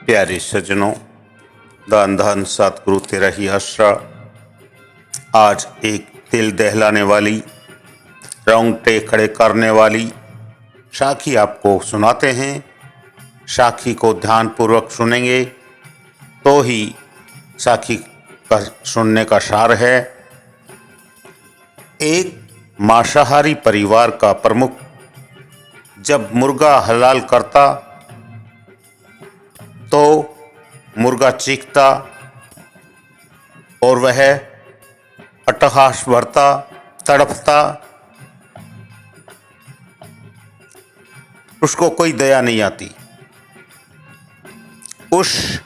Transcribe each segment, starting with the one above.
प्यारे सज्जनों, धन धन सतगुरु तेरा ही आसरा। आज एक दिल दहलाने वाली, रोंगटे खड़े करने वाली साखी आपको सुनाते हैं। साखी को ध्यानपूर्वक सुनेंगे तो ही साखी का सुनने का सार है। एक मांसाहारी परिवार का प्रमुख जब मुर्गा हलाल करता तो मुर्गा चीखता और वह अट्टहास भरता, तड़पता। उसको कोई दया नहीं आती। उस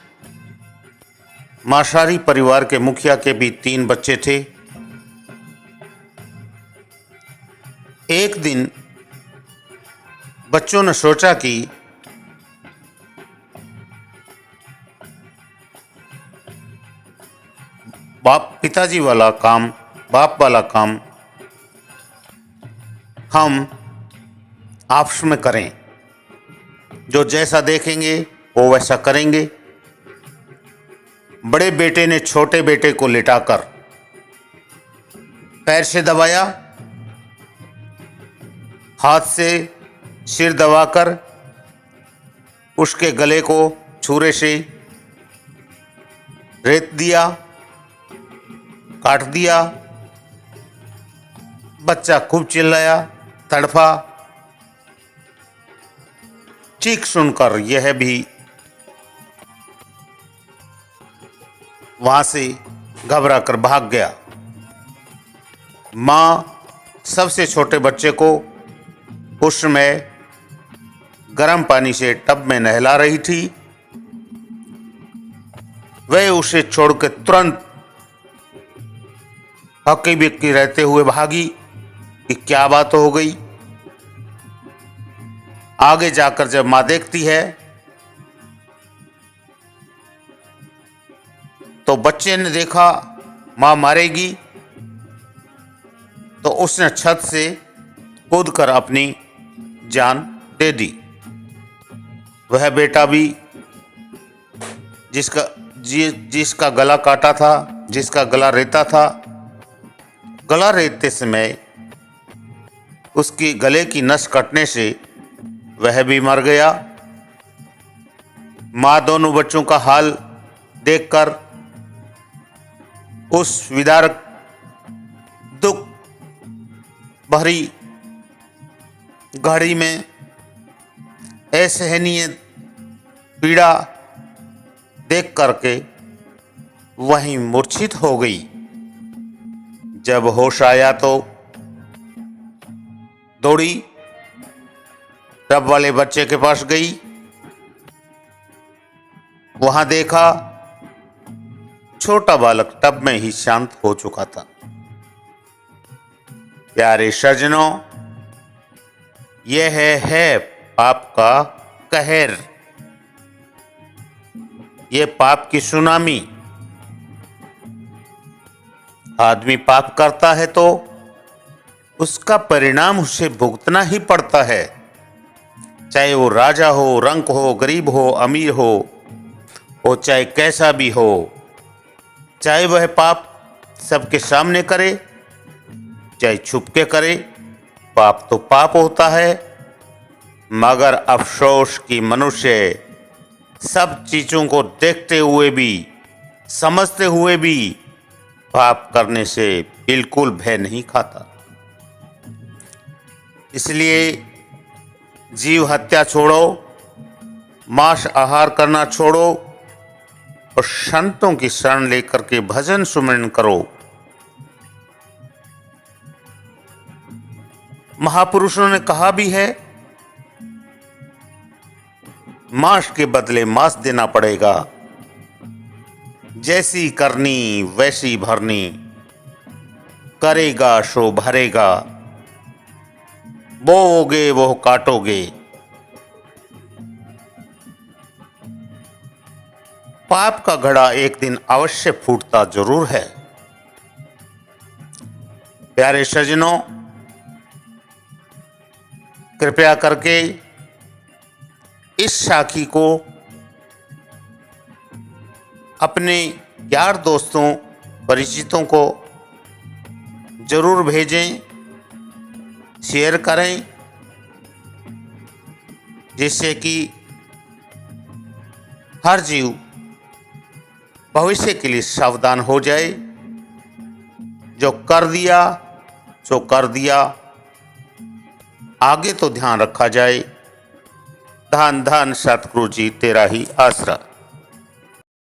मांसाहारी परिवार के मुखिया के भी 3 बच्चे थे। एक दिन बच्चों ने सोचा कि पिताजी वाला काम, बाप वाला काम हम आपस में करें। जो जैसा देखेंगे वो वैसा करेंगे। बड़े बेटे ने छोटे बेटे को लिटाकर पैर से दबाया, हाथ से सिर दबाकर उसके गले को छुरे से रेत दिया, काट दिया। बच्चा खूब चिल्लाया, तड़फा। चीख सुनकर यह भी वहां से घबरा कर भाग गया। मां सबसे छोटे बच्चे को उस समय गर्म पानी से टब में नहला रही थी। वह उसे छोड़ के तुरंत हक्की बिक्की रहते हुए भागी कि क्या बात हो गई। आगे जाकर जब मां देखती है तो बच्चे ने देखा मां मारेगी तो उसने छत से कूदकर अपनी जान दे दी। वह बेटा भी जिसका गला काटा था, जिसका गला रेता था, गला रेतते समय उसकी गले की नस कटने से वह भी मर गया। मां दोनों बच्चों का हाल देखकर उस विदारक दुख भरी घड़ी में असहनीय पीड़ा देख करके वहीं मूर्छित हो गई। जब होश आया तो दौड़ी टब वाले बच्चे के पास गई। वहां देखा छोटा बालक टब में ही शांत हो चुका था। प्यारे सज्जनों, यह है पाप का कहर, यह पाप की सुनामी। आदमी पाप करता है तो उसका परिणाम उसे भुगतना ही पड़ता है। चाहे वो राजा हो, रंक हो, गरीब हो, अमीर हो, वो चाहे कैसा भी हो, चाहे वह पाप सबके सामने करे, चाहे छुप के करे, पाप तो पाप होता है। मगर अफसोस कि मनुष्य सब चीजों को देखते हुए भी, समझते हुए भी पाप करने से बिल्कुल भय नहीं खाता। इसलिए जीव हत्या छोड़ो, मांस आहार करना छोड़ो और संतों की शरण लेकर के भजन सुमरन करो। महापुरुषों ने कहा भी है, मांस के बदले मांस देना पड़ेगा। जैसी करनी वैसी भरनी, करेगा सो भरेगा, बोओगे वो काटोगे। पाप का घड़ा एक दिन अवश्य फूटता जरूर है। प्यारे सज्जनों, कृपया करके इस साखी को अपने यार दोस्तों परिचितों को जरूर भेजें, शेयर करें, जिससे कि हर जीव भविष्य के लिए सावधान हो जाए। जो कर दिया सो कर दिया, आगे तो ध्यान रखा जाए। धन धन सतगुरु जी तेरा ही आसरा।